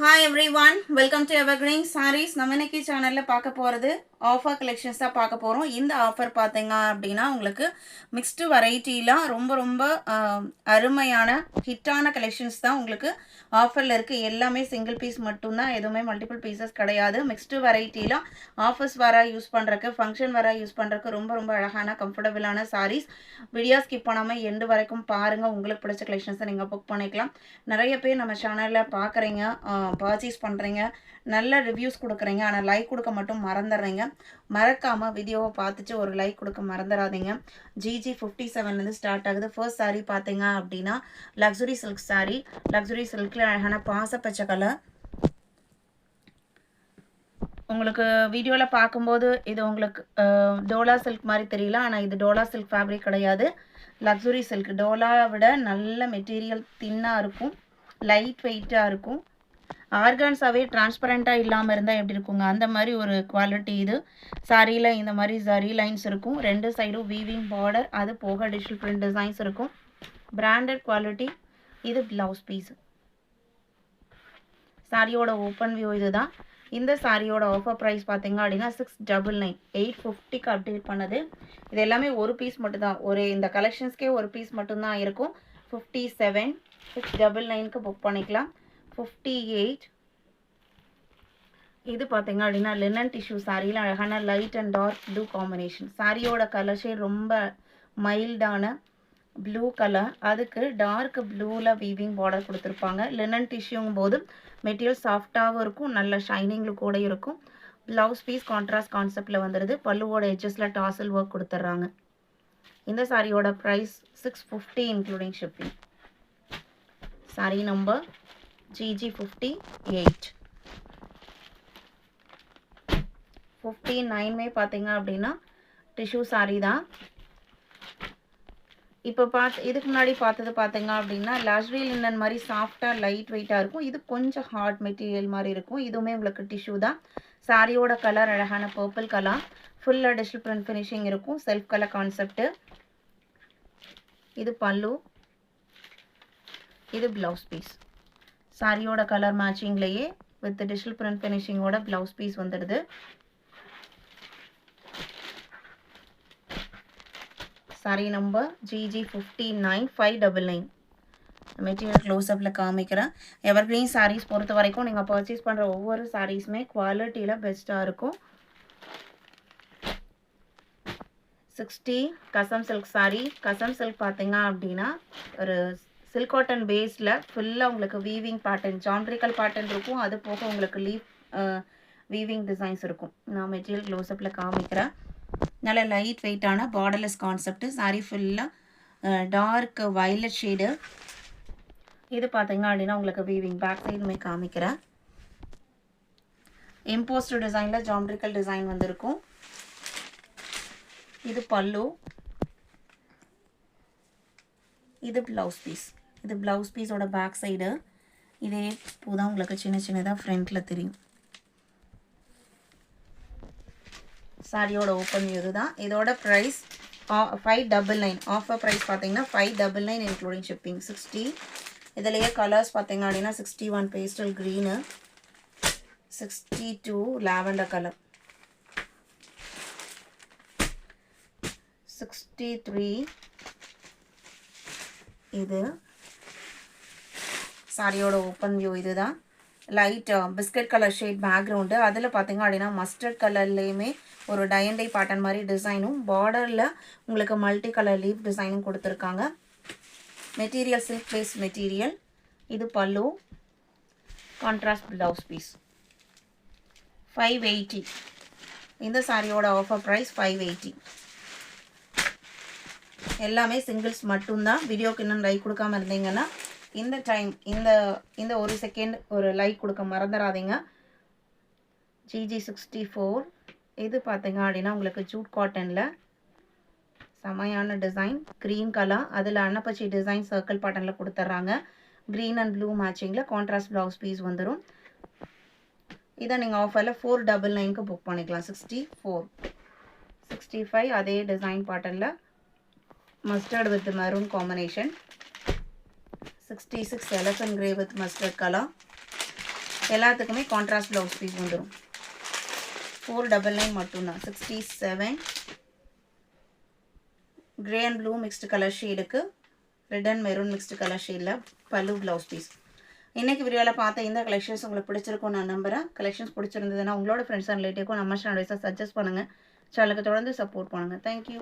Hi everyone, welcome to Evergreen Sarees. நம்ம இன்னைக்கு சேனல்ல பார்க்க போறது ஆஃபர் கலெக்ஷன்ஸ் தான் பார்க்க போறோம். இந்த ஆஃபர் பார்த்தீங்க அப்படின்னா உங்களுக்கு மிக்ஸ்டு வெரைட்டில ரொம்ப அருமையான ஹிட்டான கலெக்ஷன்ஸ் தான் உங்களுக்கு ஆஃபர்ல இருக்கு. எல்லாமே சிங்கிள் பீஸ் மட்டும்தான், எதுவுமே மல்டிபிள் பீசஸ் கிடையாது. மிக்ஸ்டு வெரைட்டில ஆஃபர்ஸ் வர யூஸ் பண்றதுக்கு, ஃபங்க்ஷன் வர யூஸ் பண்றதுக்கு ரொம்ப அழகான கம்ஃபர்டபுளான சாரீஸ். வீடியோ ஸ்கிப் பண்ணாம எண்டு வரைக்கும் பாருங்க. உங்களுக்கு பிடிச்ச கலெக்ஷன்ஸை நீங்க புக் பண்ணிக்கலாம். நிறைய பேர் நம்ம சேனல்ல பார்க்குறீங்க, பர்ச்சேஸ் பண்ணுறீங்க, நல்ல ரிவ்யூஸ் கொடுக்குறீங்க, ஆனால் லைக் கொடுக்க மட்டும் மறந்துடுறீங்க. மறக்காமல் வீடியோவை பார்த்துட்டு ஒரு லைக் கொடுக்க மறந்துடாதீங்க. GG57லேருந்து ஸ்டார்ட் ஆகுது. ஃபர்ஸ்ட் சாரீ பார்த்தீங்க அப்படின்னா லக்ஸுரி சில்க் சாரீ. லக்ஸுரி சில்கில் அழகான பாசப்பச்சை கலர். உங்களுக்கு வீடியோவில் பார்க்கும்போது இது உங்களுக்கு டோலா சில்க் மாதிரி தெரியல, ஆனால் இது டோலா சில்க் ஃபேப்ரிக் கிடையாது, லக்ஸுரி சில்க். டோலாவை விட நல்ல மெட்டீரியல் தின்னாக இருக்கும், லைட் வெயிட்டாக இருக்கும். ஆர்கான்ஸாவே டிரான்ஸ்பரண்ட்டாக இல்லாமல் இருந்தால் எப்படி இருக்குங்க, அந்த மாதிரி ஒரு குவாலிட்டி இது. சாரியில் இந்த மாதிரி ஜரி லைன்ஸ் இருக்கும், ரெண்டு சைடும் வீவிங் பார்டர், அது போக டிஜிட்டல் பிரிண்ட் டிசைன்ஸ் இருக்கும். Branded quality. இது ப்ளவுஸ் பீஸ். சாரியோட ஓப்பன் வியூ இது தான். இந்த சாரியோட ஆஃபர் ப்ரைஸ் பார்த்தீங்க அப்படின்னா 699, 850க்கு அப்டேட் பண்ணது. இது எல்லாமே ஒரு பீஸ் மட்டும்தான், இந்த கலெக்ஷன்ஸ்க்கே ஒரு பீஸ் மட்டும்தான் இருக்கும். 57, 699க்கு புக் பண்ணிக்கலாம். 58. இது பார்த்தீங்க அப்படின்னா லினன் டிஷ்யூ சாரியில் அழகான light and dark blue combination. சாரியோட கலர் ஷேட் ரொம்ப மைல்டான ப்ளூ கலர், அதுக்கு டார்க் ப்ளூவில் வீவிங் பார்டர் கொடுத்துருப்பாங்க. லினன் டிஷ்யூங்கும் போது மெட்டீரியல் சாஃப்டாகவும் இருக்கும், நல்ல ஷைனிங் லுக்கோட இருக்கும். ப்ளவுஸ் பீஸ் கான்ட்ராஸ்ட் கான்செப்டில் வந்துடுது. பல்லுவோட எட்ஜஸில் டாசல் ஒர்க் கொடுத்துட்றாங்க. இந்த சாரியோட price 650 including shipping. Sari number GG58. 59மே பார்த்தீங்க அப்படின்னா டிஷ்யூ சாரி தான். இப்போ இதுக்கு முன்னாடி பார்த்தது பார்த்தீங்க அப்படின்னா லாஜ்ரி லினன் மாதிரி சாஃப்டாக லைட் வெயிட்டாக இருக்கும். இது கொஞ்சம் ஹார்ட் மெட்டீரியல் மாதிரி இருக்கும். இதுவுமே உங்களுக்கு டிஷ்யூ தான். சாரியோட கலர் அழகான பர்பிள் கலர், ஃபுல்லாக டிஜிட்டல் பிரிண்ட் ஃபினிஷிங் இருக்கும், செல்ஃப் கலர் கான்செப்ட். இது பல்லு, இது ப்ளவுஸ் பீஸ். சாரியோட கலர் மேட்சிங்லேயே வித் டிஜிட்டல் பிரிண்ட் ஃபினிஷிங்கோட ப்ளவுஸ் பீஸ் வந்துடுது. Sari number GG59, 599. மெட்டீரியல் க்ளோஸ்அப்பில் காமிக்கிறேன். எவர்கிரீன் சாரீஸ் பொறுத்த வரைக்கும் நீங்கள் பர்ச்சேஸ் பண்ணுற ஒவ்வொரு சாரீஸுமே குவாலிட்டியில் பெஸ்ட்டாக இருக்கும். 60 கசம் சில்க் சாரீ. கசம் சில்க் பார்த்தீங்க அப்படின்னா ஒரு சில்க் காட்டன் பேஸில் ஃபுல்லாக உங்களுக்கு வீவிங் பேட்டர்ன், ஜாமெட்ரிக்கல் பேட்டர்ன் இருக்கும், அது போக உங்களுக்கு லீஃப் வீவிங் டிசைன்ஸ் இருக்கும். நான் மெட்டீரியல் க்ளோஸ்அப்பில் காமிக்கிறேன். நல்ல லைட் வெயிட்டான பார்டர்லெஸ் கான்செப்ட். சாரீ ஃபுல்லாக டார்க் வயலட் ஷேடு. இது பார்த்தீங்க அப்படின்னா உங்களுக்கு வீவிங் பேக் சைடுமே காமிக்கிறேன். இம்போஸ்டு டிசைனில் ஜாமெட்ரிக்கல் டிசைன் வந்திருக்கும். இது பல்லு, இது ப்ளவுஸ் பீஸ். இது ப்ளவுஸ் பீஸோட பேக் சைடு. இதே பூதான் உங்களுக்கு சின்னதாக ஃப்ரண்ட்டில் தெரியும். சாரியோட ஓப்பன் வியூ தான். இதோட ப்ரைஸ் 599. ஆஃபர் ப்ரைஸ் பார்த்தீங்கன்னா 599 இன்க்ளூடிங் ஷிப்பிங். 60. இதுலேயே கலர்ஸ் பார்த்தீங்க அப்படின்னா 61 பேஸ்டல் க்ரீனு, 62 லாவெண்டர் கலர், 63. இது சாரியோட ஓப்பன் வியூ இது தான். Light biscuit colour shade background. அதில் பார்த்தீங்க அப்படின்னா மஸ்டர்ட் கலர்லேயுமே ஒரு டை அண்ட் டை பேட்டர்ன் மாதிரி டிசைனும், பார்டரில் உங்களுக்கு மல்டி கலர் லீஃப் டிசைனும் கொடுத்துருக்காங்க. Material silk base material. இது பல்லு, கான்ட்ராஸ்ட் ப்ளவுஸ் பீஸ். 580. இந்த சாரியோட ஆஃபர் ப்ரைஸ் 580. எல்லாமே சிங்கிள்ஸ் மட்டும்தான். வீடியோக்கு இன்னும் லைக் கொடுக்காம இருந்தீங்கன்னா இந்த டைம் இந்த ஒரு செகண்ட் ஒரு லைக் கொடுக்க மறந்துடாதீங்க. GG64. இது பார்த்தீங்க அப்படின்னா உங்களுக்கு ஜூட் காட்டனில் செமையான டிசைன், க்ரீன் கலர், அதில் அன்னப்பச்சி டிசைன் சர்க்கிள் பேட்டர்னில் கொடுத்துட்றாங்க. க்ரீன் அண்ட் ப்ளூ மேட்சிங்கில் கான்ட்ராஸ்ட் ப்ளவுஸ் பீஸ் வந்துடும். இதை நீங்கள் ஆஃபரில் 499க்கு புக் பண்ணிக்கலாம். 64, 65 அதே டிசைன் பேட்டர்னில் mustard with maroon combination. 66 elephant grey with mustard color. எல்லாத்துக்குமே கான்ட்ராஸ்ட் ப்ளவுஸ் பீஸ் வந்துடும். 499 மட்டும்தான். 67 grey and blue mixed colour ஷேடுக்கு red and maroon mixed colour ஷேடில் பல்லு ப்ளவுஸ் பீஸ். இன்றைக்கி வீடியோவில் பார்த்த இந்த கலெக்ஷன்ஸ் உங்களுக்கு பிடிச்சிருக்கும் நான் நம்புகிறேன். கலெக்ஷன்ஸ் பிடிச்சிருந்ததுன்னா உங்களோட ஃப்ரெண்ட்ஸ் அண்ட் ரிலேட்டிவ்க்கும் நம்ம சேனல் வைஸாக சஜஸ்ட் பண்ணுங்கள். சேனலுக்கு தொடர்ந்து சப்போர்ட் பண்ணுங்கள். தேங்க்யூ.